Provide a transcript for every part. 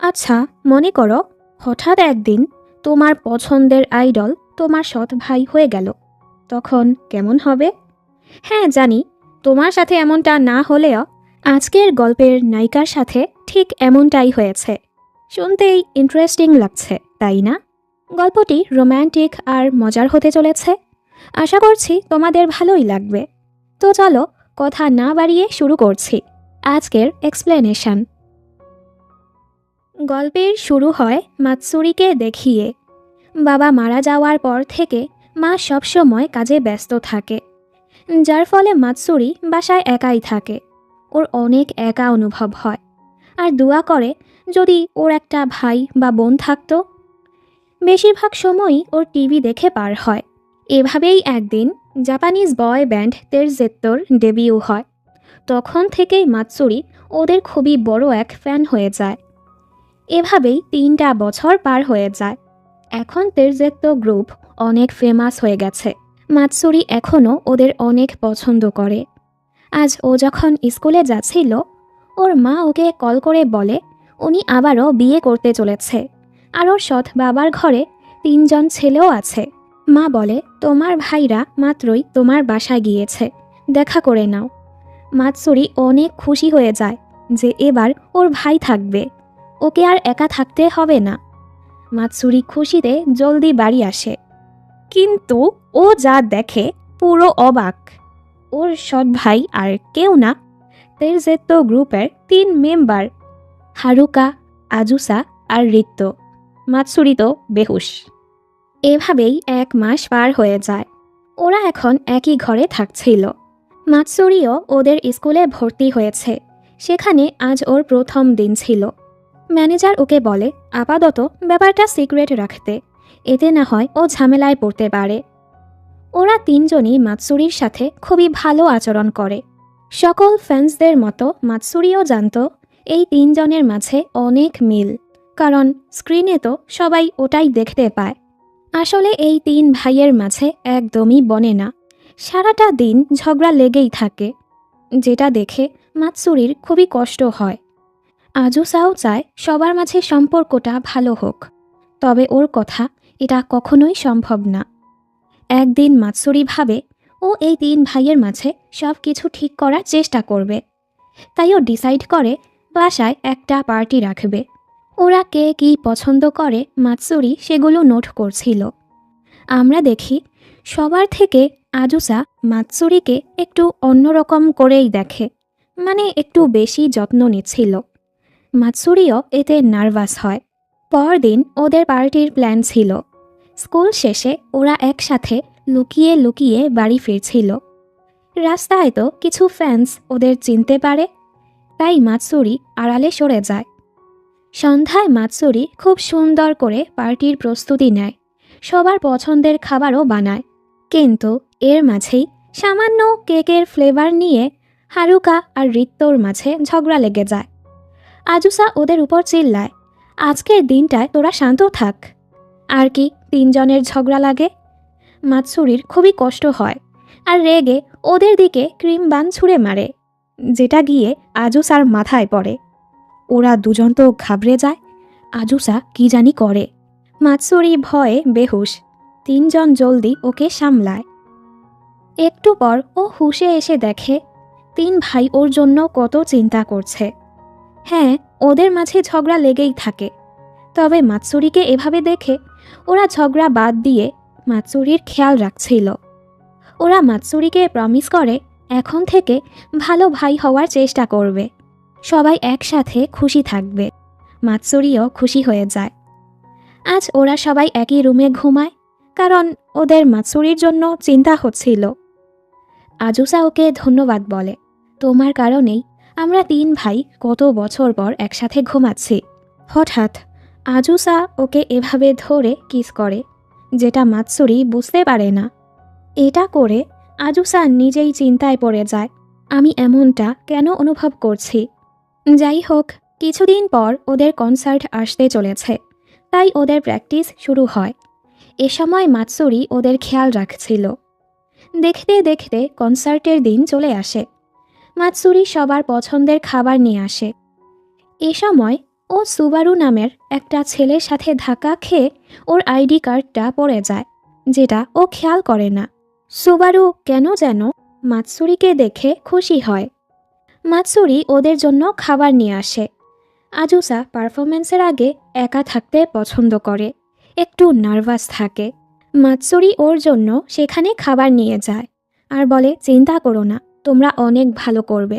আচ্ছা, মনে করো হঠাৎ একদিন তোমার পছন্দের আইডল তোমার সৎ ভাই হয়ে গেল। তখন কেমন হবে? হ্যাঁ, জানি তোমার সাথে এমনটা না হলেও আজকের গল্পের নায়িকার সাথে ঠিক এমনটাই হয়েছে। শুনতেই ইন্টারেস্টিং লাগছে, তাই না? গল্পটি রোম্যান্টিক আর মজার হতে চলেছে। আশা করছি তোমাদের ভালোই লাগবে। তো চলো, কথা না বাড়িয়ে শুরু করছি আজকের এক্সপ্লেনেশন। গল্পের শুরু হয় মাতসুরিকে দেখিয়ে। বাবা মারা যাওয়ার পর থেকে মা সবসময় কাজে ব্যস্ত থাকে, যার ফলে মাতসুরি বাসায় একাই থাকে। ওর অনেক একা অনুভব হয় আর দোয়া করে যদি ওর একটা ভাই বা বোন থাকতো। বেশিরভাগ সময়ই ওর টিভি দেখে পার হয়। এভাবেই একদিন জাপানিজ বয় ব্যান্ড তেরজেত্তোর ডেবিউ হয়। তখন থেকেই মাতসুরি ওদের খুবই বড় এক ফ্যান হয়ে যায়। এভাবেই ৩টা বছর পার হয়ে যায়। এখন তেরজেত্তো গ্রুপ অনেক ফেমাস হয়ে গেছে। মাতসুরি এখনও ওদের অনেক পছন্দ করে। আজ ও যখন স্কুলে যাচ্ছিল, ওর মা ওকে কল করে বলে উনি আবারও বিয়ে করতে চলেছে আর ওর সৎ বাবার ঘরে ৩জন ছেলেও আছে। মা বলে তোমার ভাইরা মাত্রই তোমার বাসায় গিয়েছে, দেখা করে নাও। মাতসুরি অনেক খুশি হয়ে যায় যে এবার ওর ভাই থাকবে, ওকে আর একা থাকতে হবে না। মাতসুরি খুশিতে জলদি বাড়ি আসে, কিন্তু ও যা দেখে পুরো অবাক। ওর সৎ ভাই আর কেউ না, তেরজেত্তো গ্রুপের ৩ মেম্বার, হারুকা, আজুসা আর রিত্তো। মাতসুরি তো বেহুশ। এভাবেই ১ মাস পার হয়ে যায়। ওরা এখন একই ঘরে থাকছিল। মাতসুরিও ওদের স্কুলে ভর্তি হয়েছে। সেখানে আজ ওর প্রথম দিন ছিল। ম্যানেজার ওকে বলে আপাতত ব্যাপারটা সিক্রেট রাখতে, এতে না হয় ও ঝামেলায় পড়তে পারে। ওরা ৩জনই মাতসুরির সাথে খুবই ভালো আচরণ করে। সকল ফ্যান্সদের মতো মাতসুরিও জানত এই ৩জনের মাঝে অনেক মিল, কারণ স্ক্রিনে তো সবাই ওটাই দেখতে পায়। আসলে এই ৩ ভাইয়ের মাঝে একদমই বনে না, সারাটা দিন ঝগড়া লেগেই থাকে, যেটা দেখে মাতসুরির খুবই কষ্ট হয়। আজুসাও চায় সবার মাঝে সম্পর্কটা ভালো হোক, তবে ওর কথা এটা কখনোই সম্ভব না। একদিন মাতসুরি ভাবে ও এই ৩ ভাইয়ের মাঝে সব কিছু ঠিক করার চেষ্টা করবে। তাই ও ডিসাইড করে বাসায় একটা পার্টি রাখবে। ওরা কে কী পছন্দ করে মাতসুরি সেগুলো নোট করছিল। আমরা দেখি সবার থেকে আজুসা মাতসুরিকে একটু অন্যরকম করেই দেখে, মানে একটু বেশি যত্ন নিচ্ছিল। মাতসুরিও এতে নার্ভাস হয়। পরদিন ওদের পার্টির প্ল্যান ছিল। স্কুল শেষে ওরা একসাথে লুকিয়ে লুকিয়ে বাড়ি ফিরছিল। রাস্তায় তো কিছু ফ্যান্স ওদের চিনতে পারে, তাই মাতসুরি আড়ালে সরে যায়। সন্ধ্যায় মাতসুরি খুব সুন্দর করে পার্টির প্রস্তুতি নেয়, সবার পছন্দের খাবারও বানায়। কিন্তু এর মাঝেই সামান্য কেকের ফ্লেভার নিয়ে হারুকা আর রিত্তোর মাঝে ঝগড়া লেগে যায়। আজুসা ওদের উপর চিল্লায়, আজকের দিনটায় তোরা শান্ত থাক। আর কি ৩জনের ঝগড়া লাগে। মাতসুরির খুবই কষ্ট হয় আর রেগে ওদের দিকে ক্রিম বান ছুঁড়ে মারে, যেটা গিয়ে আজুসার মাথায় পড়ে। ওরা দুজন তো ঘাবড়ে যায়। আজুসা কি জানি করে। মাতসুরি ভয়ে বেহুশ। ৩জন জলদি ওকে সামলায়। একটু পর ও হুঁশে এসে দেখে ৩ ভাই ওর জন্য কত চিন্তা করছে। হ্যাঁ, ওদের মাঝে ঝগড়া লেগেই থাকে, তবে মাতসুরিকে এভাবে দেখে ওরা ঝগড়া বাদ দিয়ে মাতসুরির খেয়াল রাখছিল। ওরা মাতসুরিকে প্রমিস করে এখন থেকে ভালো ভাই হওয়ার চেষ্টা করবে, সবাই একসাথে খুশি থাকবে। মাতসুরিও খুশি হয়ে যায়। আজ ওরা সবাই একই রুমে ঘুমায়, কারণ ওদের মাতসুরির জন্য চিন্তা হচ্ছিল। আজুসা ওকে ধন্যবাদ বলে, তোমার কারণেই আমরা ৩ ভাই কত বছর পর একসাথে ঘুমাচ্ছি। হঠাৎ আজুসা ওকে এভাবে ধরে কিস করে, যেটা মাতসুরি বুঝতে পারে না। এটা করে আজুসা নিজেই চিন্তায় পড়ে যায়, আমি এমনটা কেন অনুভব করছি। যাই হোক, কিছুদিন পর ওদের কনসার্ট আসতে চলেছে, তাই ওদের প্র্যাকটিস শুরু হয়। এ সময় মাতসুরি ওদের খেয়াল রাখছিল। দেখতে দেখতে কনসার্টের দিন চলে আসে। মাতসুরি সবার পছন্দের খাবার নিয়ে আসে। এ সময় ও সুবারু নামের একটা ছেলের সাথে ধাক্কা খেয়ে ওর আইডি কার্ডটা পড়ে যায়, যেটা ও খেয়াল করে না। সুবারু কেন যেন মাতসুরিকে দেখে খুশি হয়। মাতসুরি ওদের জন্য খাবার নিয়ে আসে। আজুসা পারফরমেন্সের আগে একা থাকতে পছন্দ করে, একটু নার্ভাস থাকে। মাতসুরি ওর জন্য সেখানে খাবার নিয়ে যায় আর বলে, চিন্তা করো না, তোমরা অনেক ভালো করবে,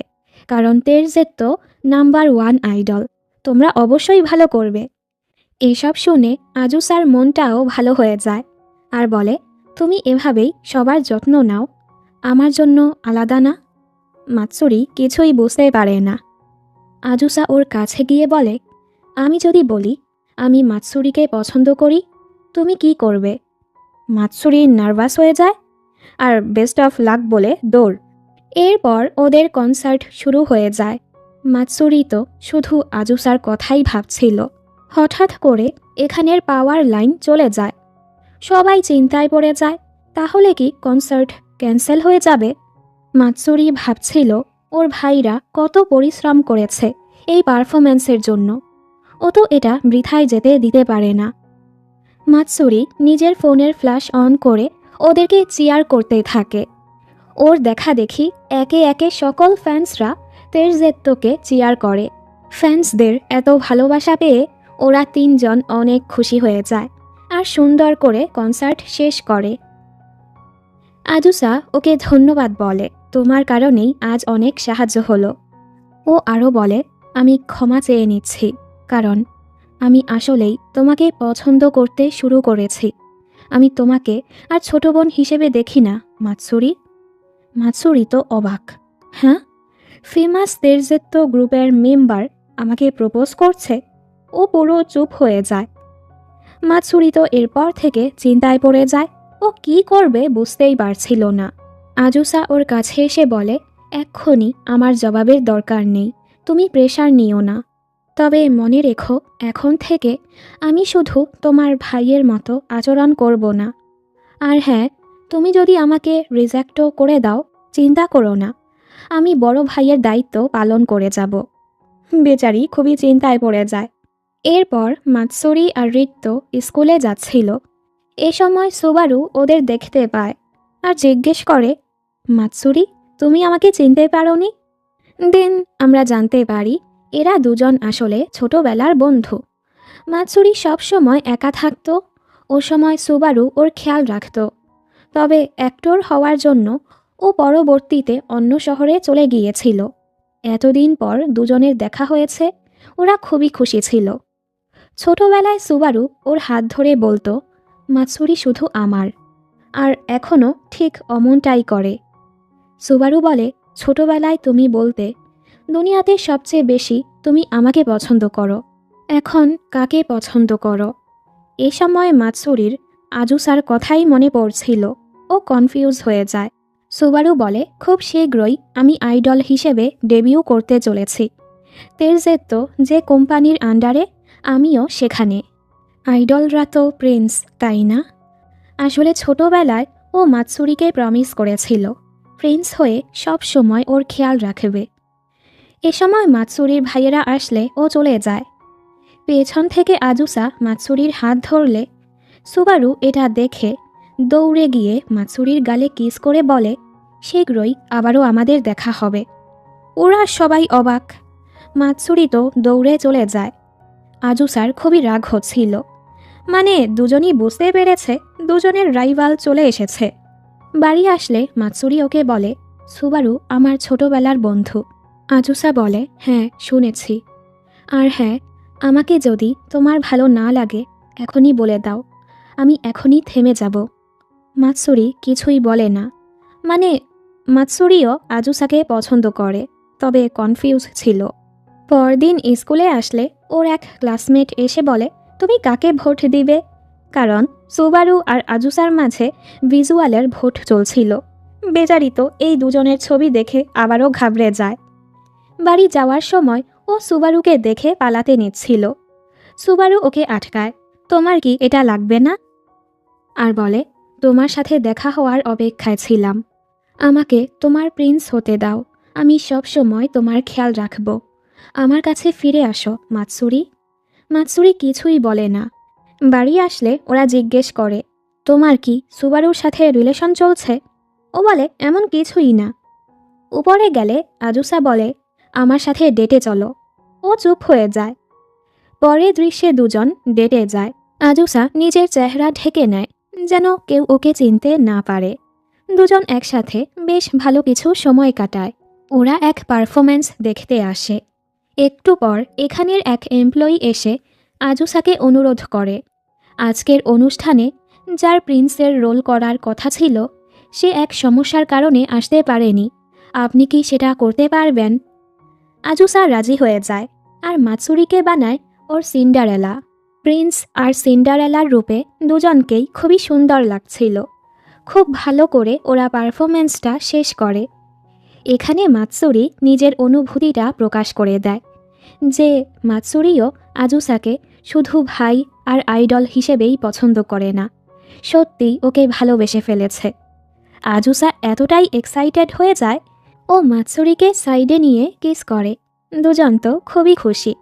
কারণ তেরজেত্তো নাম্বার 1 আইডল, তোমরা অবশ্যই ভালো করবে। এসব শুনে আজুসার মনটাও ভালো হয়ে যায় আর বলে, তুমি এভাবেই সবার যত্ন নাও, আমার জন্য আলাদা না। মাতসুরি কিছুই বুঝতে পারে না। আজুসা ওর কাছে গিয়ে বলে, আমি যদি বলি আমি মাতসুরিকে পছন্দ করি, তুমি কি করবে? মাতসুরি নার্ভাস হয়ে যায় আর বেস্ট অফ লাক বলে দৌড়। এরপর ওদের কনসার্ট শুরু হয়ে যায়। মাতসুরি তো শুধু আজুসার কথাই ভাবছিল। হঠাৎ করে এখানের পাওয়ার লাইন চলে যায়। সবাই চিন্তায় পড়ে যায়, তাহলে কি কনসার্ট ক্যান্সেল হয়ে যাবে? মাতসুরি ভাবছিল ওর ভাইরা কত পরিশ্রম করেছে এই পারফরম্যান্সের জন্য, ও তো এটা বৃথায় যেতে দিতে পারে না। মাতসুরি নিজের ফোনের ফ্ল্যাশ অন করে ওদেরকে চিয়ার করতে থাকে। ওর দেখা দেখি একে একে সকল ফ্যান্সরা তেরজেত্তোকে চিয়ার করে। ফ্যান্সদের এত ভালোবাসা পেয়ে ওরা 3জন অনেক খুশি হয়ে যায় আর সুন্দর করে কনসার্ট শেষ করে। আজুসা ওকে ধন্যবাদ বলে, তোমার কারণেই আজ অনেক সাহায্য হলো। ও আরও বলে, আমি ক্ষমা চেয়ে নিচ্ছি, কারণ আমি আসলেই তোমাকে পছন্দ করতে শুরু করেছি। আমি তোমাকে আর ছোট বোন হিসেবে দেখি না, মাতসুরি। মাতসুরি তো অবাক। হ্যাঁ, ফেমাস তেরজেত্তো গ্রুপের মেম্বার আমাকে প্রপোজ করছে? ও পুরো চুপ হয়ে যায়। মাতসুরি তো এরপর থেকে চিন্তায় পড়ে যায়, ও কি করবে বুঝতেই পারছিল না। আজুসা ওর কাছে এসে বলে, এক্ষুনি আমার জবাবের দরকার নেই, তুমি প্রেশার নিও না। তবে মনে রেখো, এখন থেকে আমি শুধু তোমার ভাইয়ের মতো আচরণ করব না। আর হ্যাঁ, তুমি যদি আমাকে রিজেক্টও করে দাও, চিন্তা করো না, আমি বড় ভাইয়ের দায়িত্ব পালন করে যাব। বেচারি খুবই চিন্তায় পড়ে যায়। এরপর মাতসুরি আর রিত্তো স্কুলে যাচ্ছিল। এ সময় সুবারু ওদের দেখতে পায় আর জিজ্ঞেস করে, মাতসুরি, তুমি আমাকে চিনতে পারোনি? দেন আমরা জানতে পারি এরা দুজন আসলে ছোটবেলার বন্ধু। মাতসুরি সবসময় একা থাকতো, ও সময় সুবারু ওর খেয়াল রাখত। তবে অ্যাক্টর হওয়ার জন্য ও পরবর্তীতে অন্য শহরে চলে গিয়েছিল। এতদিন পর দুজনের দেখা হয়েছে, ওরা খুবই খুশি ছিল। ছোটবেলায় সুবারু ওর হাত ধরে বলতো, মাতসুরি শুধু আমার, আর এখনও ঠিক অমনটাই করে। সুবারু বলে, ছোটবেলায় তুমি বলতে, দুনিয়াতে সবচেয়ে বেশি তুমি আমাকে পছন্দ করো, এখন কাকে পছন্দ করো? এ সময় মাতসুরির আজুসার কথাই মনে পড়ছিল। ও কনফিউজ হয়ে যায়। সুবারু বলে, খুব শীঘ্রই আমি আইডল হিসেবে ডেবিউ করতে চলেছি। তেরজেত্তো যে কোম্পানির আন্ডারে, আমিও সেখানে। আইডলরা তো প্রিন্স, তাই না? আসলে ছোটবেলায় ও মাতসুরিকে প্রমিস করেছিল প্রিন্স হয়ে সব সময় ওর খেয়াল রাখবে। এ সময় মাতসুরির ভাইয়েরা আসলে ও চলে যায়। পেছন থেকে আজুসা মাতসুরির হাত ধরলে সুবারু এটা দেখে দৌড়ে গিয়ে মাতসুরির গালে কিস করে বলে, শীঘ্রই আবারও আমাদের দেখা হবে। ওরা সবাই অবাক। মাতসুরি তো দৌড়ে চলে যায়। আজুসার খুবই রাগ হচ্ছিল, মানে দুজনই বুঝতে পেরেছে দুজনের রাইভাল চলে এসেছে। বাড়ি আসলে মাতসুরি ওকে বলে, সুবারু আমার ছোটবেলার বন্ধু। আজুসা বলে, হ্যাঁ শুনেছি, আর হ্যাঁ, আমাকে যদি তোমার ভালো না লাগে এখনই বলে দাও, আমি এখনই থেমে যাব। মাতসুরি কিছুই বলে না, মানে মাতসুরিও আজুসাকে পছন্দ করে, তবে কনফিউজ ছিল। পরদিন স্কুলে আসলে ওর এক ক্লাসমেট এসে বলে, তুমি কাকে ভোট দিবে? কারণ সুবারু আর আজুসার মাঝে ভিজুয়ালের ভোট চলছিল। বেচারি তো এই দুজনের ছবি দেখে আবারও ঘাবড়ে যায়। বাড়ি যাওয়ার সময় ও সুবারুকে দেখে পালাতে নিচ্ছিল। সুবারু ওকে আটকায়, তোমার কি এটা লাগবে না? আর বলে, তোমার সাথে দেখা হওয়ার অপেক্ষায় ছিলাম, আমাকে তোমার প্রিন্স হতে দাও, আমি সব সময় তোমার খেয়াল রাখব। আমার কাছে ফিরে আসো মাতসুরি। মাতসুরি কিছুই বলে না। বাড়ি আসলে ওরা জিজ্ঞেস করে, তোমার কি সুবারুর সাথে রিলেশন চলছে? ও বলে, এমন কিছুই না। উপরে গেলে আজুসা বলে, আমার সাথে ডেটে চলো। ও চুপ হয়ে যায়। পরের দৃশ্যে দুজন ডেটে যায়। আজুসা নিজের চেহারা ঢেকে নেয়, যেন কেউ ওকে চিনতে না পারে। দুজন একসাথে বেশ ভালো কিছু সময় কাটায়। ওরা এক পারফরম্যান্স দেখতে আসে। একটু পর এখানের এক এমপ্লয়ি এসে আজুসাকে অনুরোধ করে, আজকের অনুষ্ঠানে যার প্রিন্সের রোল করার কথা ছিল সে এক সমস্যার কারণে আসতে পারেনি, আপনি কি সেটা করতে পারবেন? আজুসা রাজি হয়ে যায় আর মাতসুরিকে বানায় ওর সিন্ডারেলা। প্রিন্স আর সিন্ডারেলার রূপে দুজনকেই খুবই সুন্দর লাগছিল। খুব ভালো করে ওরা পারফরমেন্সটা শেষ করে। এখানে মাতসুরি নিজের অনুভূতিটা প্রকাশ করে দেয় যে মাতসুরিও আজুসাকে শুধু ভাই আর আইডল হিসেবেই পছন্দ করে না, সত্যি ওকে ভালোবেসে ফেলেছে। আজুসা এতটাই এক্সাইটেড হয়ে যায়, ও মাতসুরিকে সাইডে নিয়ে কিস করে। দুজন তো খুবই খুশি।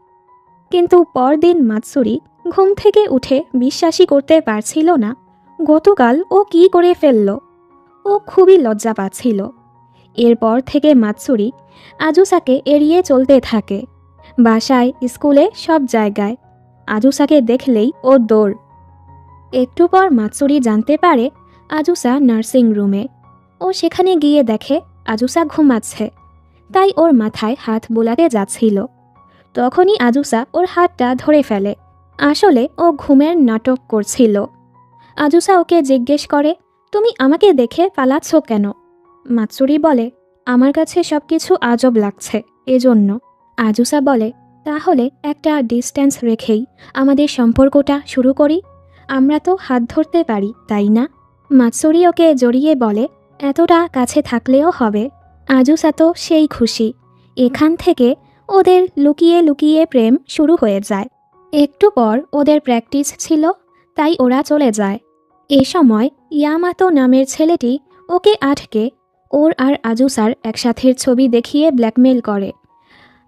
কিন্তু পরদিন মাতসুরি ঘুম থেকে উঠে বিশ্বাসই করতে পারছিল না গতকাল ও কি করে ফেলল। ও খুবই লজ্জা পাচ্ছিল। এরপর থেকে মাতসুরি আজুসাকে এড়িয়ে চলতে থাকে। বাসায়, স্কুলে, সব জায়গায় আজুসাকে দেখলেই ও দৌড়। একটু পর মাতসুরি জানতে পারে আজুসা নার্সিং রুমে। ও সেখানে গিয়ে দেখে আজুসা ঘুমাচ্ছে, তাই ওর মাথায় হাত বোলাতে যাচ্ছিল। তখনই আজুসা ওর হাতটা ধরে ফেলে। আসলে ও ঘুমের নাটক করছিল। আজুসা ওকে জিজ্ঞেস করে, তুমি আমাকে দেখে পালাচ্ছ কেন? মাতসুরি বলে, আমার কাছে সব কিছু আজব লাগছে, এজন্য। আজুসা বলে, তাহলে একটা ডিস্ট্যান্স রেখেই আমাদের সম্পর্কটা শুরু করি, আমরা তো হাত ধরতে পারি, তাই না? মাতসুরি ওকে জড়িয়ে বলে, এতটা কাছে থাকলেও হবে। আজুসা তো সেই খুশি। এখান থেকে ওদের লুকিয়ে লুকিয়ে প্রেম শুরু হয়ে যায়। একটু পর ওদের প্র্যাকটিস ছিল, তাই ওরা চলে যায়। এ সময় ইয়ামাতো নামের ছেলেটি ওকে আটকে ওর আর আজুসার একসাথের ছবি দেখিয়ে ব্ল্যাকমেল করে।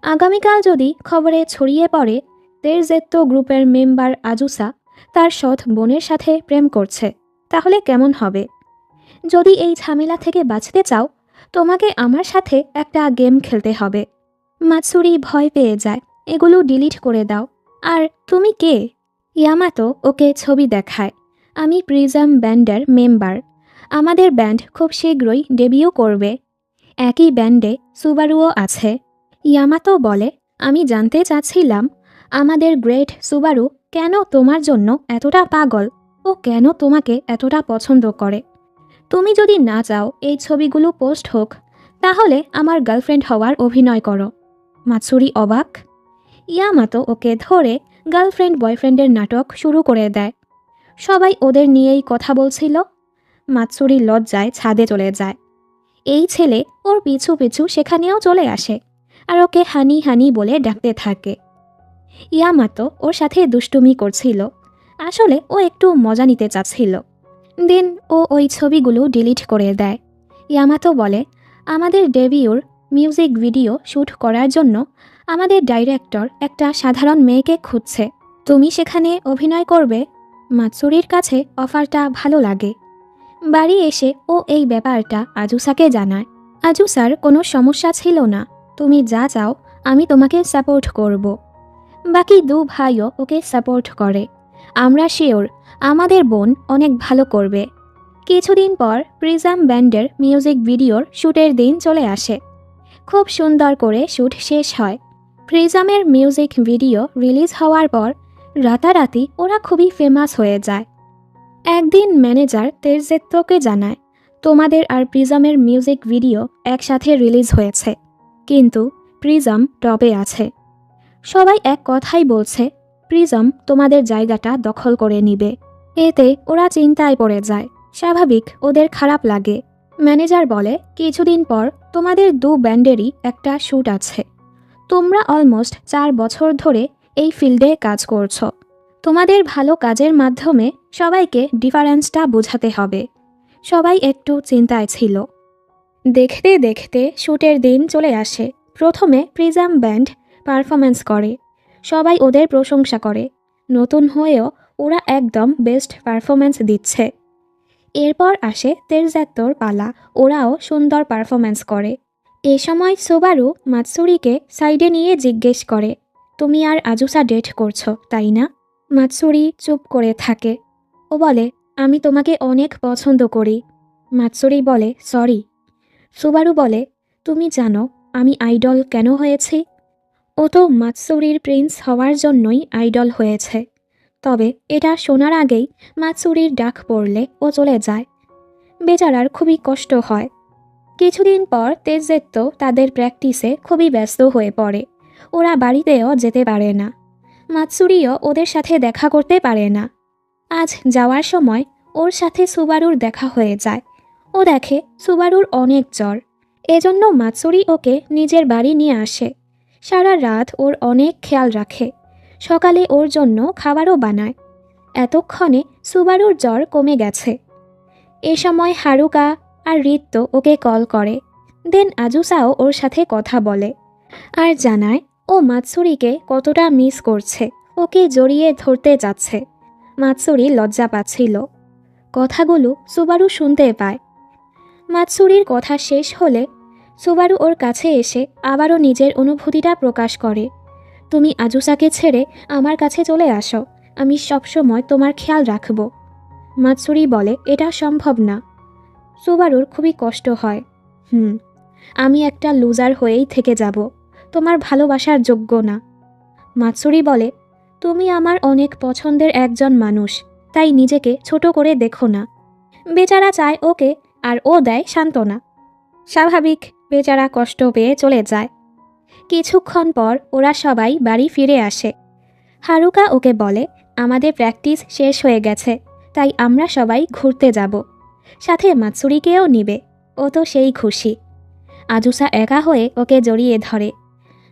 আগামীকাল যদি খবরে ছড়িয়ে পড়ে তেরজেত্তো গ্রুপের মেম্বার আজুসা তার সৎ বোনের সাথে প্রেম করছে, তাহলে কেমন হবে? যদি এই ঝামেলা থেকে বাঁচতে চাও, তোমাকে আমার সাথে একটা গেম খেলতে হবে। মাতসুরি ভয় পেয়ে যায়, এগুলো ডিলিট করে দাও। আর তুমি কে? ইয়ামাতো ওকে ছবি দেখায়, আমি প্রিজম ব্যান্ডের মেম্বার। আমাদের ব্যান্ড খুব শীঘ্রই ডেবিউ করবে। একই ব্যান্ডে সুবারুও আছে। ইয়ামাতো বলে, আমি জানতে চাচ্ছিলাম আমাদের গ্রেট সুবারু কেন তোমার জন্য এতটা পাগল, ও কেন তোমাকে এতটা পছন্দ করে। তুমি যদি না চাও এই ছবিগুলো পোস্ট হোক, তাহলে আমার গার্লফ্রেন্ড হওয়ার অভিনয় করো। মাতসুরি অবাক। ইয়ামাতো ওকে ধরে গার্লফ্রেন্ড বয়ফ্রেন্ডের নাটক শুরু করে দেয়। সবাই ওদের নিয়েই কথা বলছিল। মাতসুরি লজ্জায় ছাদে চলে যায়। এই ছেলে ওর পিছু পিছু সেখানেও চলে আসে আর ওকে হানি হানি বলে ডাকতে থাকে। ইয়ামাতো ওর সাথে দুষ্টুমি করছিল। আসলে ও একটু মজা নিতে চাচ্ছিল। দিন ও ওই ছবিগুলো ডিলিট করে দেয়। ইয়ামাতো বলে, আমাদের ডেবিউর মিউজিক ভিডিও শ্যুট করার জন্য আমাদের ডাইরেক্টর একটা সাধারণ মেয়েকে খুঁজছে, তুমি সেখানে অভিনয় করবে। মাতসুরির কাছে অফারটা ভালো লাগে। বাড়ি এসে ও এই ব্যাপারটা আজুসাকে জানায়। আজুসার কোনো সমস্যা ছিল না, তুমি যা চাও আমি তোমাকে সাপোর্ট করব। বাকি দু ভাইও ওকে সাপোর্ট করে। আমরা শিওর আমাদের বোন অনেক ভালো করবে। কিছুদিন পর প্রিজম ব্যান্ডের মিউজিক ভিডিওর শ্যুটের দিন চলে আসে। খুব সুন্দর করে শ্যুট শেষ হয়। প্রিজমের মিউজিক ভিডিও রিলিজ হওয়ার পর রাতারাতি ওরা খুবই ফেমাস হয়ে যায়। একদিন ম্যানেজার তেরজেত্তোকে জানায়, তোমাদের আর প্রিজমের মিউজিক ভিডিও একসাথে রিলিজ হয়েছে, কিন্তু প্রিজম টপে আছে। সবাই এক কথাই বলছে প্রিজম তোমাদের জায়গাটা দখল করে নিবে। এতে ওরা চিন্তায় পড়ে যায়। স্বাভাবিক ওদের খারাপ লাগে। ম্যানেজার বলে, কিছুদিন পর তোমাদের দু ব্যান্ডেরই একটা শ্যুট আছে। তোমরা অলমোস্ট 4 বছর ধরে এই ফিল্ডে কাজ করছো। তোমাদের ভালো কাজের মাধ্যমে সবাইকে ডিফারেন্সটা বোঝাতে হবে। সবাই একটু চিন্তায় ছিল। দেখতে দেখতে শ্যুটের দিন চলে আসে। প্রথমে প্রিজম ব্যান্ড পারফরমেন্স করে। সবাই ওদের প্রশংসা করে। নতুন হয়েও ওরা একদম বেস্ট পারফরম্যান্স দিচ্ছে। এরপর আসে তেরজাত্তোর পালা। ওরাও সুন্দর পারফরম্যান্স করে। এ সময় সুবারু মাতসুরিকে সাইডে নিয়ে জিজ্ঞেস করে, তুমি আর আজুসা ডেট করছো তাই না? মাতসুরি চুপ করে থাকে। ও বলে, আমি তোমাকে অনেক পছন্দ করি। মাতসুরি বলে, সরি। সুবারু বলে, তুমি জানো আমি আইডল কেন হয়েছি? ও তো মাতসুরির প্রিন্স হওয়ার জন্যই আইডল হয়েছে। তবে এটা শোনার আগেই মাতসুরির ডাক পড়লে ও চলে যায়। বেচারার খুবই কষ্ট হয়। কিছুদিন পর তেজেত্তো তাদের প্র্যাকটিসে খুবই ব্যস্ত হয়ে পড়ে। ওরা বাড়িতেও যেতে পারে না। মাতসুরিও ওদের সাথে দেখা করতে পারে না। আজ যাওয়ার সময় ওর সাথে সুবারুর দেখা হয়ে যায়। ও দেখে সুবারুর অনেক জ্বর। এজন্য মাতসুরি ওকে নিজের বাড়ি নিয়ে আসে। সারা রাত ওর অনেক খেয়াল রাখে। সকালে ওর জন্য খাবারও বানায়। এতক্ষণে সুবারুর জ্বর কমে গেছে। এ সময় হারুকা আর রিত্তো ওকে কল করে। দেন আজুসাও ওর সাথে কথা বলে আর জানায় ও মাতসুরিকে কতটা মিস করছে, ওকে জড়িয়ে ধরতে যাচ্ছে। মাতসুরি লজ্জা পাচ্ছিল। কথাগুলো সুবারু শুনতে পায়। মাতসুরির কথা শেষ হলে সুবারু ওর কাছে এসে আবারও নিজের অনুভূতিটা প্রকাশ করে। তুমি আজুসাকে ছেড়ে আমার কাছে চলে আসো, আমি সবসময় তোমার খেয়াল রাখব। মাতসুরি বলে, এটা সম্ভব না। সুবারুর খুবই কষ্ট হয়। আমি একটা লুজার হয়েই থেকে যাব, তোমার ভালোবাসার যোগ্য না। মাতসুরি বলে, তুমি আমার অনেক পছন্দের একজন মানুষ, তাই নিজেকে ছোট করে দেখো না। বেচারা চায় ওকে আর ও দেয় সান্ত্বনা। স্বাভাবিক, বেচারা কষ্ট পেয়ে চলে যায়। কিছুক্ষণ পর ওরা সবাই বাড়ি ফিরে আসে। হারুকা ওকে বলে, আমাদের প্র্যাকটিস শেষ হয়ে গেছে, তাই আমরা সবাই ঘুরতে যাব। সাথে মাতসুরিকেও নিবে। ও তো সেই খুশি। আজুসা একা হয়ে ওকে জড়িয়ে ধরে।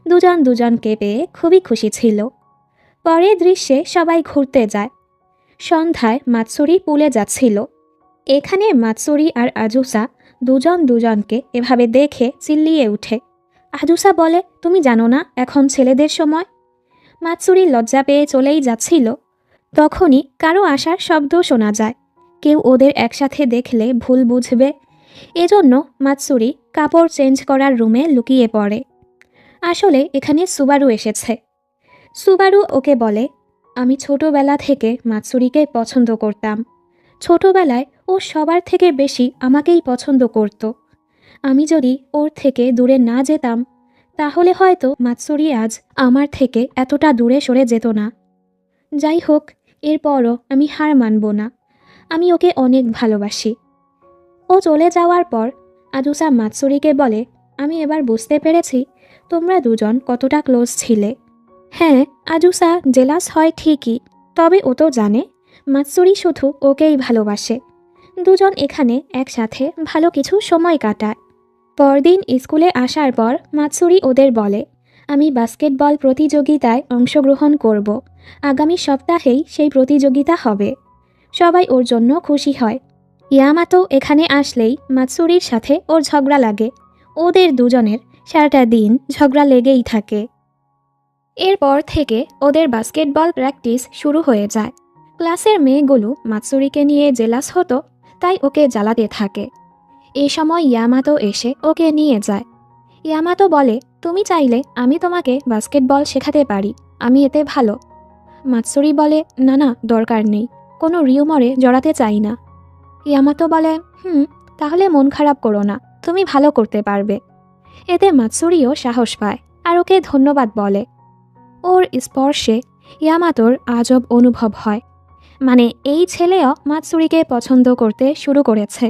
দুজন দুজনকে পেয়ে খুবই খুশি ছিল। পরের দৃশ্যে সবাই ঘুরতে যায়। সন্ধ্যায় মাতসুরি পুলে যাচ্ছিল। এখানে মাতসুরি আর আজুসা দুজন দুজনকে এভাবে দেখে চিল্লিয়ে উঠে। আজুসা বলে, তুমি জানো না এখন ছেলেদের সময়? মাতসুরি লজ্জা পেয়ে চলেই যাচ্ছিল। তখনই কারো আসার শব্দ শোনা যায়। কেউ ওদের একসাথে দেখলে ভুল বুঝবে। এজন্য মাতসুরি কাপড় চেঞ্জ করার রুমে লুকিয়ে পড়ে। আসলে এখানে সুবারু এসেছে। সুবারু ওকে বলে, আমি ছোটবেলা থেকে মাতসুরিকে পছন্দ করতাম। ছোটবেলায় ও সবার থেকে বেশি আমাকেই পছন্দ করত। আমি যদি ওর থেকে দূরে না যেতাম তাহলে হয়তো মাতসুরি আজ আমার থেকে এতটা দূরে সরে যেত না। যাই হোক, এরপরও আমি হার মানব না। আমি ওকে অনেক ভালোবাসি। ও চলে যাওয়ার পর আজুসা মাতসুরিকে বলে, আমি এবার বুঝতে পেরেছি তোমরা দুজন কতটা ক্লোজ ছিলে। হ্যাঁ, আজুসা জেলাস হয় ঠিকই, তবে ও তো জানে মাতসুরি শুধু ওকেই ভালোবাসে। দুজন এখানে একসাথে ভালো কিছু সময় কাটায়। পরদিন স্কুলে আসার পর মাতসুরি ওদের বলে, আমি বাস্কেটবল প্রতিযোগিতায় অংশগ্রহণ করব। আগামী সপ্তাহেই সেই প্রতিযোগিতা হবে। সবাই ওর জন্য খুশি হয়। ইয়ামাতো এখানে আসলেই মাতসুরির সাথে ওর ঝগড়া লাগে। ওদের দুজনের সারাটা দিন ঝগড়া লেগেই থাকে। এরপর থেকে ওদের বাস্কেটবল প্র্যাকটিস শুরু হয়ে যায়। ক্লাসের মেয়েগুলো মাতসুরিকে নিয়ে জেলাস হতো, তাই ওকে জ্বালাতে থাকে। এ সময় ইয়ামাতো এসে ওকে নিয়ে যায়। ইয়ামাতো বলে, তুমি চাইলে আমি তোমাকে বাস্কেটবল শেখাতে পারি, আমি এতে ভালো। মাতসুরি বলে, না না, দরকার নেই, কোনো রিউমারে জড়াতে চাই না। ইয়ামাতো বলে, তাহলে মন খারাপ করো না, তুমি ভালো করতে পারবে। এতে মাতসুরিও সাহস পায় আর ওকে ধন্যবাদ বলে। ওর স্পর্শে ইয়ামাতোর আজব অনুভব হয়, মানে এই ছেলেও মাতসুরিকে পছন্দ করতে শুরু করেছে।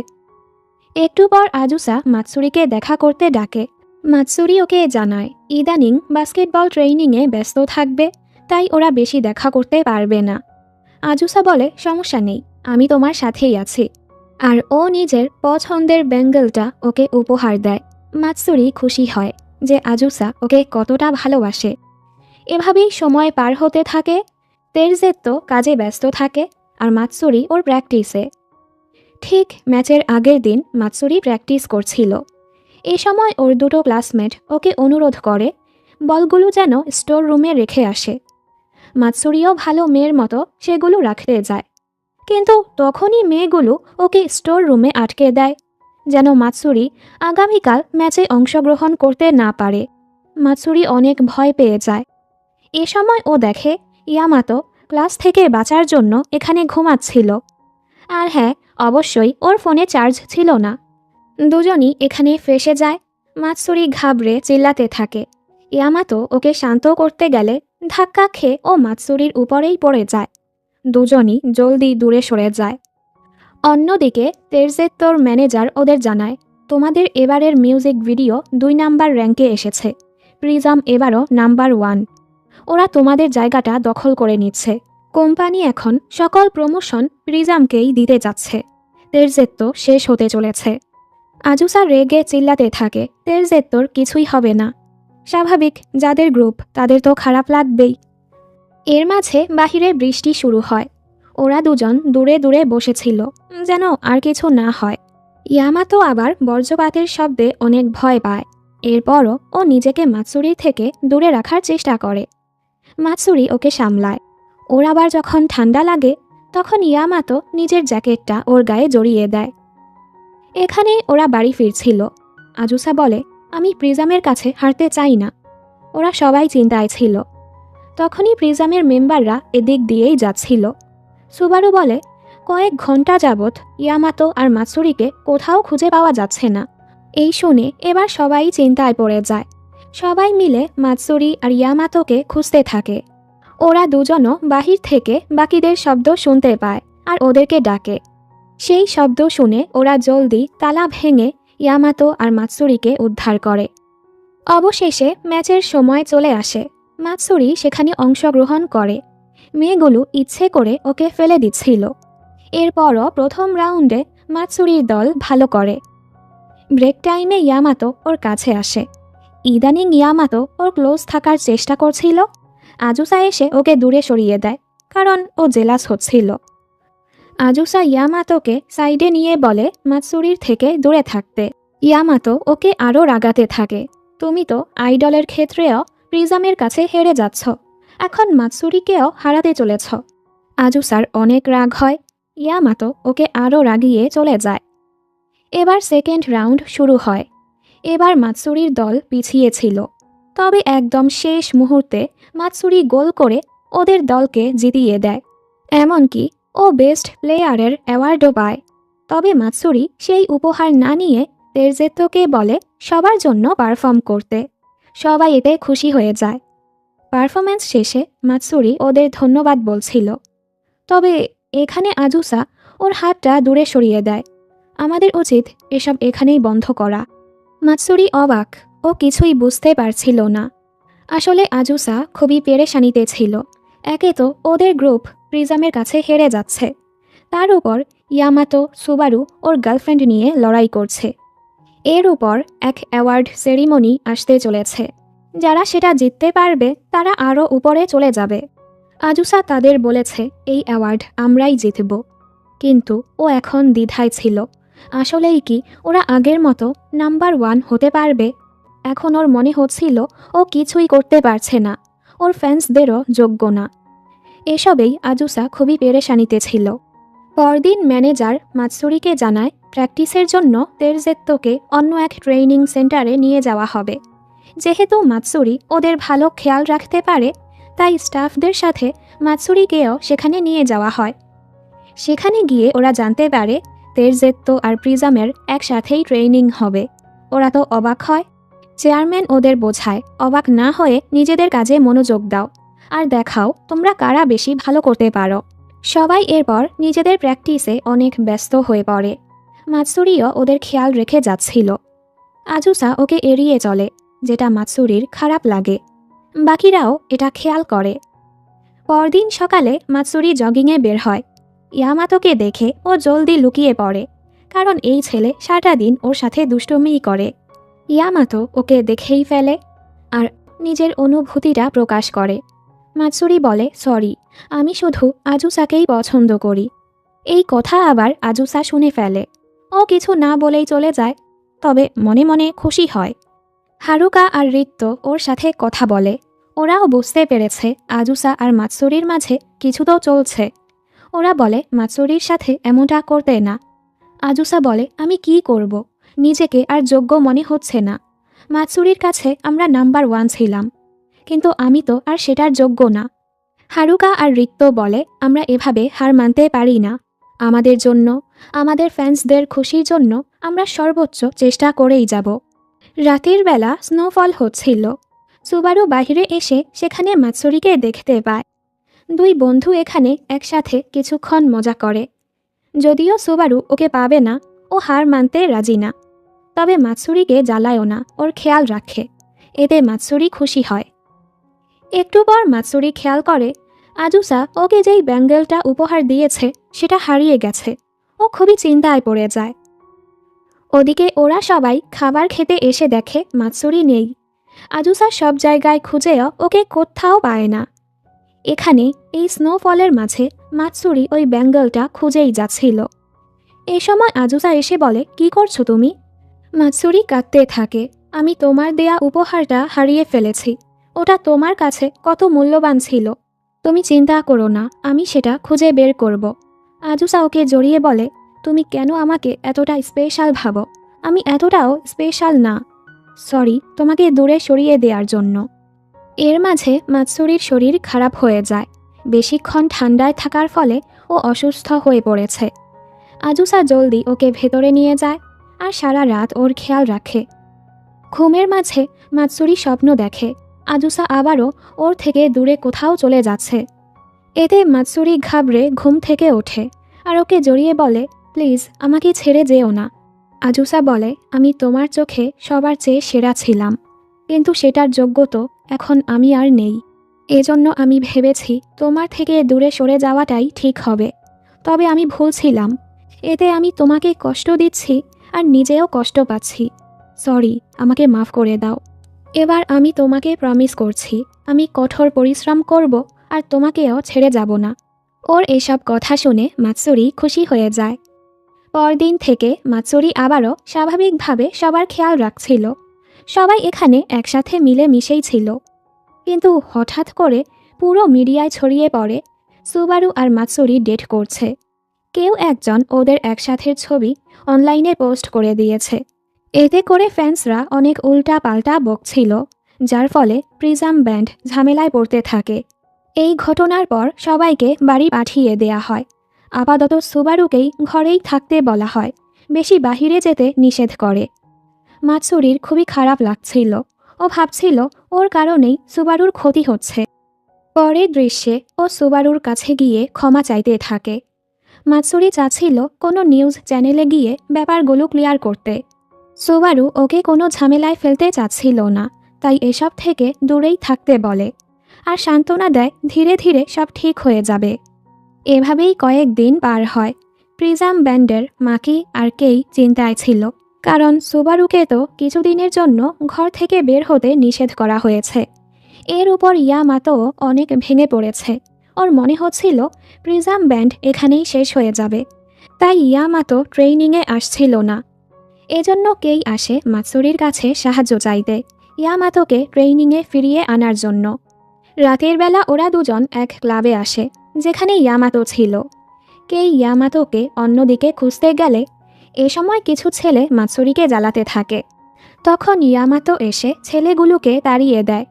একটু পর আজুসা মাতসুরিকে দেখা করতে ডাকে। মাতসুরি ওকে জানায় ইদানিং বাস্কেটবল ট্রেনিংয়ে ব্যস্ত থাকবে, তাই ওরা বেশি দেখা করতে পারবে না। আজুসা বলে, সমস্যা নেই, আমি তোমার সাথেই আছি। আর ও নিজের পছন্দের ব্যাঙ্গেলটা ওকে উপহার দেয়। মাতসুরি খুশি হয় যে আজুসা ওকে কতটা ভালোবাসে। এভাবেই সময় পার হতে থাকে। তেরজেত্তো কাজে ব্যস্ত থাকে আর মাতসুরি ওর প্র্যাকটিসে। ঠিক ম্যাচের আগের দিন মাতসুরি প্র্যাকটিস করছিল। এ সময় ওর দুটো ক্লাসমেট ওকে অনুরোধ করে বলগুলো যেন স্টোর রুমে রেখে আসে, মাতসুরিও ভালো মেয়ের মতো সেগুলো রাখতে যায়, কিন্তু তখনই মেয়েগুলো ওকে স্টোর রুমে আটকে দেয়, যেন মাতসুরি আগামীকাল ম্যাচে অংশগ্রহণ করতে না পারে। মাতসুরি অনেক ভয় পেয়ে যায়। এ সময় ও দেখে ইয়ামাতো ক্লাস থেকে বাঁচার জন্য এখানে ঘুমাচ্ছিল। আর হ্যাঁ, অবশ্যই ওর ফোনে চার্জ ছিল না। দুজনই এখানে ফেসে যায়। মাতসুরি ঘাবড়ে চিল্লাতে থাকে। ইয়ামাতো ওকে শান্ত করতে গেলে ধাক্কা খেয়ে ও মাতসুরির উপরেই পড়ে যায়। দুজনই জলদি দূরে সরে যায়। অন্যদিকে তেরজেত্তোর ম্যানেজার ওদের জানায়, তোমাদের এবারের মিউজিক ভিডিও 2 নাম্বার র্যাঙ্কে এসেছে। প্রিজম এবারও নাম্বার 1। ওরা তোমাদের জায়গাটা দখল করে নিচ্ছে। কোম্পানি এখন সকল প্রমোশন প্রিজমকেই দিতে যাচ্ছে। তেরজেত্তো শেষ হতে চলেছে। আজুসা রেগে চিল্লাতে থাকে, তেরজেত্তোর কিছুই হবে না। স্বাভাবিক, যাদের গ্রুপ তাদের তো খারাপ লাগবেই। এর মাঝে বাহিরে বৃষ্টি শুরু হয়। ওরা দুজন দূরে দূরে বসেছিল, যেন আর কিছু না হয়। ইয়ামাতো আবার বজ্রপাতের শব্দে অনেক ভয় পায়। এরপরও ও নিজেকে মাতসুরি থেকে দূরে রাখার চেষ্টা করে। মাতসুরি ওকে সামলায়। ওর আবার যখন ঠান্ডা লাগে তখন ইয়ামাতো নিজের জ্যাকেটটা ওর গায়ে জড়িয়ে দেয়। এখানে ওরা বাড়ি ফিরছিল। আজুসা বলে, আমি প্রিজমের কাছে হারতে চাই না। ওরা সবাই চিন্তায় ছিল। তখনই প্রিজমের মেম্বাররা এদিক দিয়েই যাচ্ছিল। সুবারু বলে, কয়েক ঘন্টা যাবৎ ইয়ামাতো আর মাতসুরিকে কোথাও খুঁজে পাওয়া যাচ্ছে না। এই শুনে এবার সবাই চিন্তায় পড়ে যায়। সবাই মিলে মাতসুরি আর ইয়ামাতোকে খুঁজতে থাকে। ওরা দুজনও বাহির থেকে বাকিদের শব্দ শুনতে পায় আর ওদেরকে ডাকে। সেই শব্দ শুনে ওরা জলদি তালা ভেঙে ইয়ামাতো আর মাতসুরিকে উদ্ধার করে। অবশেষে ম্যাচের সময় চলে আসে। মাতসুরি সেখানে অংশগ্রহণ করে। মেয়েগুলো ইচ্ছে করে ওকে ফেলে দিচ্ছিল। এরপরও প্রথম রাউন্ডে মাতসুরির দল ভালো করে। ব্রেক টাইমে ইয়ামাতো ওর কাছে আসে। ইদানিং ইয়ামাতো ওর ক্লোজ থাকার চেষ্টা করছিল। আজুসা এসে ওকে দূরে সরিয়ে দেয়, কারণ ও জেলাস হচ্ছিল। আজুসা ইয়ামাতোকে সাইডে নিয়ে বলে মাতসুরির থেকে দূরে থাকতে। ইয়ামাতো ওকে আরও রাগাতে থাকে, তুমি তো আইডলের ক্ষেত্রেও প্রিজমের কাছে হেরে যাচ্ছ, এখন মাতসুরিকেও হারাতে চলেছ। আজুসার অনেক রাগ হয়। ইয়ামাতো ওকে আরও রাগিয়ে চলে যায়। এবার সেকেন্ড রাউন্ড শুরু হয়। এবার মাতসুরির দল পিছিয়ে ছিল, তবে একদম শেষ মুহূর্তে মাতসুরি গোল করে ওদের দলকে জিতিয়ে দেয়। এমনকি ও বেস্ট প্লেয়ারের অ্যাওয়ার্ডও পায়। তবে মাতসুরি সেই উপহার না নিয়ে তেরজেত্তোকে বলে সবার জন্য পারফর্ম করতে। সবাই এতে খুশি হয়ে যায়। পারফরম্যান্স শেষে মাতসুরি ওদের ধন্যবাদ বলছিল। তবে এখানে আজুসা ওর হাতটা দূরে সরিয়ে দেয়। আমাদের উচিত এসব এখানেই বন্ধ করা। মাতসুরি অবাক, ও কিছুই বুঝতে পারছিল না। আসলে আজুসা খুবই পেরেশানিতে ছিল। একে তো ওদের গ্রুপ প্রিজমের কাছে হেরে যাচ্ছে, তার উপর ইয়ামাতো সুবারু ওর গার্লফ্রেন্ড নিয়ে লড়াই করছে। এর উপর এক অ্যাওয়ার্ড সেরিমনি আসতে চলেছে। যারা সেটা জিততে পারবে তারা আরও উপরে চলে যাবে। আজুসা তাদের বলেছে এই অ্যাওয়ার্ড আমরাই জিতব। কিন্তু ও এখন দ্বিধায় ছিল, আসলেই কি ওরা আগের মতো নাম্বার 1 হতে পারবে? এখন ওর মনে হচ্ছিল ও কিছুই করতে পারছে না, ওর ফ্যান্সদেরও যোগ্য না। এসবেই আজুসা খুবই পেরেশানিতে ছিল। পরদিন ম্যানেজার মাতসুরিকে জানায় প্র্যাকটিসের জন্য তেরজেত্তোকে অন্য এক ট্রেনিং সেন্টারে নিয়ে যাওয়া হবে। যেহেতু মাতসুরি ওদের ভালো খেয়াল রাখতে পারে, তাই স্টাফদের সাথে মাতসুরিকেও সেখানে নিয়ে যাওয়া হয়। সেখানে গিয়ে ওরা জানতে পারে তেরজেত্তো আর প্রিজমের একসাথেই ট্রেনিং হবে। ওরা তো অবাক হয়। চেয়ারম্যান ওদের বোঝায়, অবাক না হয়ে নিজেদের কাজে মনোযোগ দাও, আর দেখাও তোমরা কারা বেশি ভালো করতে পারো। সবাই এরপর নিজেদের প্র্যাকটিসে অনেক ব্যস্ত হয়ে পড়ে। মাতসুরিও ওদের খেয়াল রেখে যাচ্ছিল। আজুসা ওকে এড়িয়ে চলে, যেটা মাতসুরির খারাপ লাগে। বাকিরাও এটা খেয়াল করে। পরদিন সকালে মাতসুরি জগিংয়ে বের হয়। ইয়ামাতোকে দেখে ও জলদি লুকিয়ে পড়ে, কারণ এই ছেলে সারাটা দিন ওর সাথে দুষ্টুমিই করে। ইয়ামাতো ওকে দেখেই ফেলে আর নিজের অনুভূতিটা প্রকাশ করে। মাতসুরি বলে, সরি, আমি শুধু আজুসাকেই পছন্দ করি। এই কথা আবার আজুসা শুনে ফেলে। ও কিছু না বলেই চলে যায়, তবে মনে মনে খুশি হয়। হারুকা আর রিত্তো ওর সাথে কথা বলে। ওরাও বুঝতে পেরেছে আজুসা আর মাতসুরির মাঝে কিছু তো চলছে। ওরা বলে মাতসুরির সাথে এমনটা করতে না। আজুসা বলে আমি কি করব, নিজেকে আর যোগ্য মনে হচ্ছে না। মাতসুরির কাছে আমরা নাম্বার 1 ছিলাম, কিন্তু আমি তো আর সেটার যোগ্য না। হারুকা আর রিক্তো বলে আমরা এভাবে হার মানতে পারি না। আমাদের জন্য, আমাদের ফ্যান্সদের খুশির জন্য আমরা সর্বোচ্চ চেষ্টা করেই যাব। রাতের বেলা স্নোফল হচ্ছিল। সুবারু বাইরে এসে সেখানে মাতসুরিকে দেখতে পায়। দুই বন্ধু এখানে একসাথে কিছুক্ষণ মজা করে। যদিও সুবারু ওকে পাবে না, ও হার মানতে রাজি না। তবে মাতসুরিকে জ্বালায়ও না, ওর খেয়াল রাখে। এতে মাতসুরি খুশি হয়। একটু পর মাতসুরি খেয়াল করে আজুসা ওকে যেই ব্যাঙ্গেলটা উপহার দিয়েছে সেটা হারিয়ে গেছে। ও খুবই চিন্তায় পড়ে যায়। ওদিকে ওরা সবাই খাবার খেতে এসে দেখে মাতসুরি নেই। আজুসা সব জায়গায় খুঁজেও ওকে কোথাও পায় না। এখানে এই স্নোফলের মাঝে মাতসুরি ওই ব্যাঙ্গেলটা খুঁজেই যাচ্ছিল। এ সময় আজুসা এসে বলে কি করছো তুমি? মাতসুরি কাঁদতে থাকে, আমি তোমার দেয়া উপহারটা হারিয়ে ফেলেছি। ওটা তোমার কাছে কত মূল্যবান ছিল। তুমি চিন্তা করো না, আমি সেটা খুঁজে বের করব। আজুসা ওকে জড়িয়ে বলে তুমি কেন আমাকে এতটা স্পেশাল ভাবো? আমি এতটাও স্পেশাল না। সরি তোমাকে দূরে সরিয়ে দেওয়ার জন্য। এর মাঝে মাতসুরির শরীর খারাপ হয়ে যায়। বেশিক্ষণ ঠান্ডায় থাকার ফলে ও অসুস্থ হয়ে পড়েছে। আজুসা জলদি ওকে ভেতরে নিয়ে যায় আর সারা রাত ওর খেয়াল রাখে। ঘুমের মাঝে মাতসুরি স্বপ্ন দেখে আজুসা আবারও ওর থেকে দূরে কোথাও চলে যাচ্ছে। এতে মাতসুরি ঘাবড়ে ঘুম থেকে ওঠে আর ওকে জড়িয়ে বলে প্লিজ আমাকে ছেড়ে যেও না। আজুসা বলে আমি তোমার চোখে সবার চেয়ে সেরা ছিলাম, কিন্তু সেটার যোগ্য তো এখন আমি আর নেই। এজন্য আমি ভেবেছি তোমার থেকে দূরে সরে যাওয়াটাই ঠিক হবে। তবে আমি ভুল ছিলাম। এতে আমি তোমাকে কষ্ট দিচ্ছি আর নিজেও কষ্ট পাচ্ছি। সরি, আমাকে মাফ করে দাও। এবার আমি তোমাকে প্রমিস করছি আমি কঠোর পরিশ্রম করব আর তোমাকেও ছেড়ে যাব না। ওর এসব কথা শুনে মাতসুরি খুশি হয়ে যায়। পরদিন থেকে মাতসুরি আবারও স্বাভাবিকভাবে সবার খেয়াল রাখছিল। সবাই এখানে একসাথে মিলে মিশেই ছিল। কিন্তু হঠাৎ করে পুরো মিডিয়ায় ছড়িয়ে পড়ে সুবারু আর মাতসুরি ডেট করছে। কেউ একজন ওদের একসাথের ছবি অনলাইনে পোস্ট করে দিয়েছে। এতে করে ফ্যান্সরা অনেক উল্টা পাল্টা বকছিল, যার ফলে প্রিজম ব্যান্ড ঝামেলায় পড়তে থাকে। এই ঘটনার পর সবাইকে বাড়ি পাঠিয়ে দেয়া হয়। আপাতত সুবারুকেই ঘরেই থাকতে বলা হয়, বেশি বাহিরে যেতে নিষেধ করে। মাতসুরির খুবই খারাপ লাগছিল। ও ভাবছিল ওর কারণেই সুবারুর ক্ষতি হচ্ছে। পরের দৃশ্যে ও সুবারুর কাছে গিয়ে ক্ষমা চাইতে থাকে। মাতসুরি চাচ্ছিল কোনো নিউজ চ্যানেলে গিয়ে ব্যাপারগুলো ক্লিয়ার করতে। সুবারু ওকে কোনো ঝামেলায় ফেলতে চাচ্ছিল না, তাই এসব থেকে দূরেই থাকতে বলে আর সান্ত্বনা দেয় ধীরে ধীরে সব ঠিক হয়ে যাবে। এভাবেই কয়েকদিন পার হয়। প্রিজম ব্যান্ডের মাকি আর কেই চিন্তায় ছিল, কারণ সুবারুকে তো কিছুদিনের জন্য ঘর থেকে বের হতে নিষেধ করা হয়েছে। এর উপর ইয়ামাতোও অনেক ভেঙে পড়েছে। ওর মনে হচ্ছিল প্রিজম ব্যান্ড এখানেই শেষ হয়ে যাবে, তাই ইয়ামাতো ট্রেনিংয়ে আসছিল না। এজন্য কেই আসে মাতসুরির কাছে সাহায্য চাইতে, ইয়ামাতোকে ট্রেনিংয়ে ফিরিয়ে আনার জন্য। রাতের বেলা ওরা দুজন এক ক্লাবে আসে, যেখানে ইয়ামাতো ছিল। কেই ইয়ামাতোকে অন্যদিকে খুঁজতে গেলে এ সময় কিছু ছেলে মাতসুরিকে জ্বালাতে থাকে। তখন ইয়ামাতো এসে ছেলেগুলোকে তাড়িয়ে দেয়।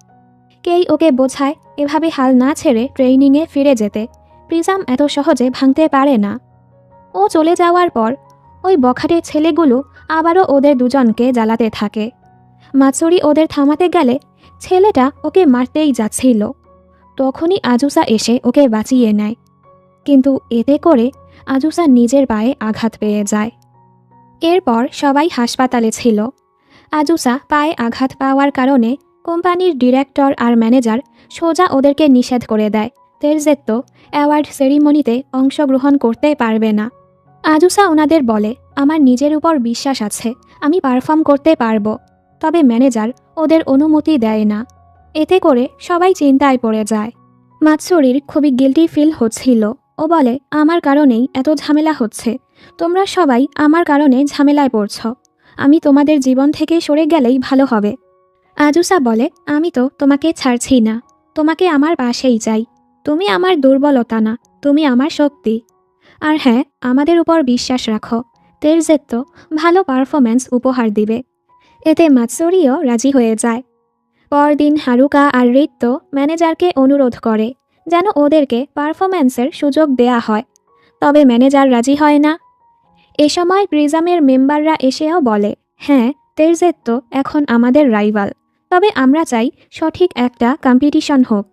কেই ওকে বোঝায় এভাবে হাল না ছেড়ে ট্রেনিংয়ে ফিরে যেতে। প্রিজম এত সহজে ভাঙতে পারে না। ও চলে যাওয়ার পর ওই বখাটে ছেলেগুলো আবারও ওদের দুজনকে জ্বালাতে থাকে। মাতসুরি ওদের থামাতে গেলে ছেলেটা ওকে মারতেই যাচ্ছিল। তখনই আজুসা এসে ওকে বাঁচিয়ে নেয়, কিন্তু এতে করে আজুসা নিজের পায়ে আঘাত পেয়ে যায়। এরপর সবাই হাসপাতালে ছিল। আজুসা পায়ে আঘাত পাওয়ার কারণে কোম্পানির ডিরেক্টর আর ম্যানেজার সোজা ওদেরকে নিষেধ করে দেয়, তেরজেত্তো অ্যাওয়ার্ড সেরিমনিতে অংশগ্রহণ করতে পারবে না। আজুসা ওনাদের বলে আমার নিজের উপর বিশ্বাস আছে, আমি পারফর্ম করতে পারবো। তবে ম্যানেজার ওদের অনুমতি দেয় না। এতে করে সবাই চিন্তায় পড়ে যায়। মাতসুরির খুবই গিল্টি ফিল হচ্ছিল। ও বলে আমার কারণেই এত ঝামেলা হচ্ছে, তোমরা সবাই আমার কারণে ঝামেলায় পড়ছ। আমি তোমাদের জীবন থেকে সরে গেলেই ভালো হবে। আজুসা বলে আমি তো তোমাকে ছাড়ছি না, তোমাকে আমার পাশেই চাই। তুমি আমার দুর্বলতা না, তুমি আমার শক্তি। আর হ্যাঁ, আমাদের উপর বিশ্বাস রাখো, তেরজেত্তো ভালো পারফরম্যান্স উপহার দিবে। এতে মাৎসুরিও রাজি হয়ে যায়। পরদিন হারুকা আর রিত্তো ম্যানেজারকে অনুরোধ করে যেন ওদেরকে পারফরম্যান্সের সুযোগ দেয়া হয়, তবে ম্যানেজার রাজি হয় না। এ সময় প্রিজমের মেম্বাররা এসেও বলে, হ্যাঁ, তেরজেত্তো এখন আমাদের রাইভাল, তবে আমরা চাই সঠিক একটা কম্পিটিশন হোক।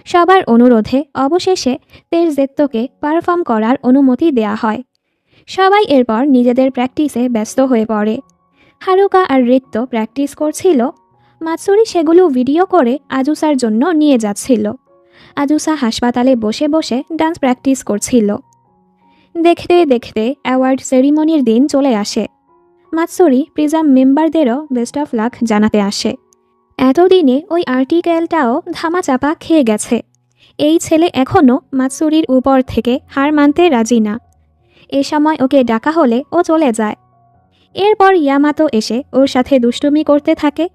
সবার অনুরোধে অবশেষে তেরজেত্তোকে পারফর্ম করার অনুমতি দেয়া হয়। সবাই এরপর নিজেদের প্র্যাকটিসে ব্যস্ত হয়ে পড়ে। হারুকা আর রিত্তো প্র্যাকটিস করছিল, মাৎসুরি সেগুলো ভিডিও করে আজুসার জন্য নিয়ে যাচ্ছিল। আজুসা হাসপাতালে বসে বসে ডান্স প্র্যাকটিস করছিল। দেখতে দেখতে অ্যাওয়ার্ড সেরিমনির দিন চলে আসে। মাৎসুরি প্রিজম মেম্বারদেরও বেস্ট অফ লাক জানাতে আসে। এতদিনে ওই আর্টিকেলটাও ধামাচাপা খেয়ে গেছে। এই ছেলে এখনও মাৎসুরির উপর থেকে হার মানতে রাজি না। এ সময় ওকে ডাকা হলে ও চলে যায়। এরপর ইয়ামাতো এসে ওর সাথে দুষ্টুমি করতে থাকে।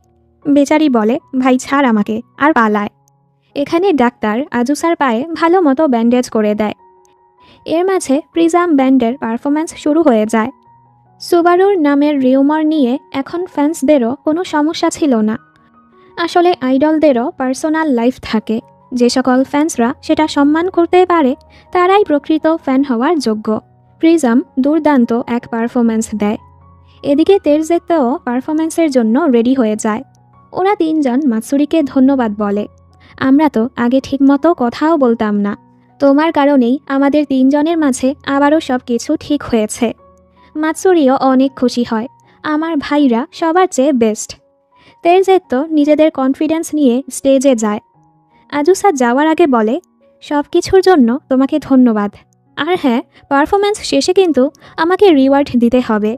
বেচারি বলে, ভাই ছাড় আমাকে, আর পালায়। এখানে ডাক্তার আজুসার পায়ে ভালো মতো ব্যান্ডেজ করে দেয়। এর মাঝে প্রিজম ব্যান্ডের পারফরম্যান্স শুরু হয়ে যায়। সুবারুর নামের রিউমার নিয়ে এখন ফ্যান্সদেরও কোনো সমস্যা ছিল না। আসলে আইডলদেরও পার্সোনাল লাইফ থাকে, যে সকল ফ্যান্সরা সেটা সম্মান করতে পারে তারাই প্রকৃত ফ্যান হওয়ার যোগ্য। প্রিজম দুর্দান্ত এক পারফরম্যান্স দেয়। এদিকে তেরজেত্তোও পারফরম্যান্সের জন্য রেডি হয়ে যায়। ওরা তিনজন মাৎসুরিকে ধন্যবাদ বলে, আমরা তো আগে ঠিকমতো কথাও বলতাম না, তোমার কারণেই আমাদের তিনজনের মাঝে আবারও সব কিছু ঠিক হয়েছে। মাৎসুরিও অনেক খুশি হয়, আমার ভাইরা সবার চেয়ে বেস্ট। তেরজেত্তো নিজেদের কনফিডেন্স নিয়ে স্টেজে যায়। আজুসা যাওয়ার আগে বলে, সব কিছুর জন্য তোমাকে ধন্যবাদ, আর হ্যাঁ, পারফরম্যান্স শেষে কিন্তু আমাকে রিওয়ার্ড দিতে হবে।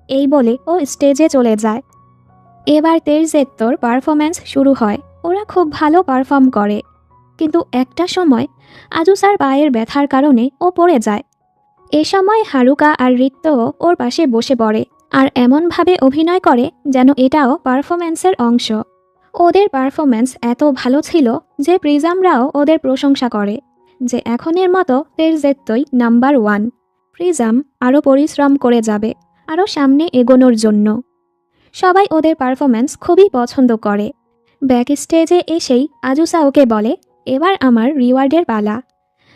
এই বলে ও স্টেজে চলে যায়। এবার তেরজেত্তোর পারফরম্যান্স শুরু হয়। ওরা খুব ভালো পারফর্ম করে, কিন্তু একটা সময় আজুসার পায়ের ব্যথার কারণে ও পড়ে যায়। এ সময় হারুকা আর রিত্তোও ওর পাশে বসে পড়ে আর এমনভাবে অভিনয় করে যেন এটাও পারফরম্যান্সের অংশ। ওদের পারফরম্যান্স এত ভালো ছিল যে প্রিজমরাও ওদের প্রশংসা করে যে এখনের মতো তেরজেত্তোই নাম্বার 1। প্রিজম আরও পরিশ্রম করে যাবে, আরও সামনে এগোনোর জন্য। সবাই ওদের পারফরম্যান্স খুবই পছন্দ করে। ব্যাক স্টেজে এসেই আজুসা ওকে বলে, এবার আমার রিওয়ার্ডের পালা।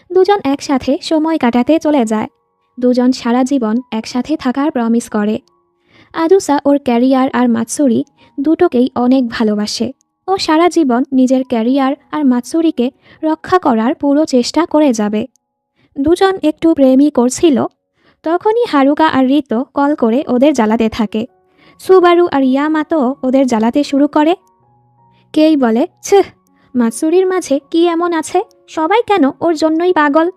দুজন একসাথে সময় কাটাতে চলে যায়। দুজন সারা জীবন একসাথে থাকার প্রমিস করে। আজুসা ওর ক্যারিয়ার আর মাৎসুরি দুটোকেই অনেক ভালোবাসে। ও সারা জীবন নিজের ক্যারিয়ার আর মাৎসুরিকে রক্ষা করার পুরো চেষ্টা করে যাবে। দুজন একটু প্রেমই করছিল, তখনই হারুকা আর রিতো কল করে ওদের জ্বালাতে থাকে। সুবারু আর ইয়ামাতো ওদের জ্বালাতে শুরু করে। কেই বলে, ছ্, মাৎসুরির মাঝে কি এমন আছে, সবাই কেন ওর জন্যই পাগল,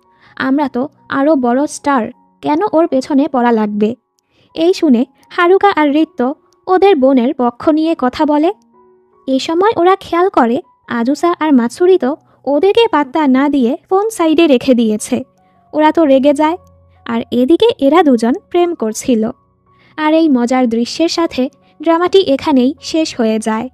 আমরা তো আরও বড় স্টার, কেন ওর পেছনে পড়া লাগবে। এই শুনে হারুকা আর রিত্তো ওদের বোনের পক্ষ নিয়ে কথা বলে। এ সময় ওরা খেয়াল করে আজুসা আর মাৎসুরি তো ওদেরকে পাত্তা না দিয়ে ফোন সাইডে রেখে দিয়েছে। ওরা তো রেগে যায়, আর এদিকে এরা দুজন প্রেম করছিল। আর এই মজার দৃশ্যের সাথে ড্রামাটি এখানেই শেষ হয়ে যায়।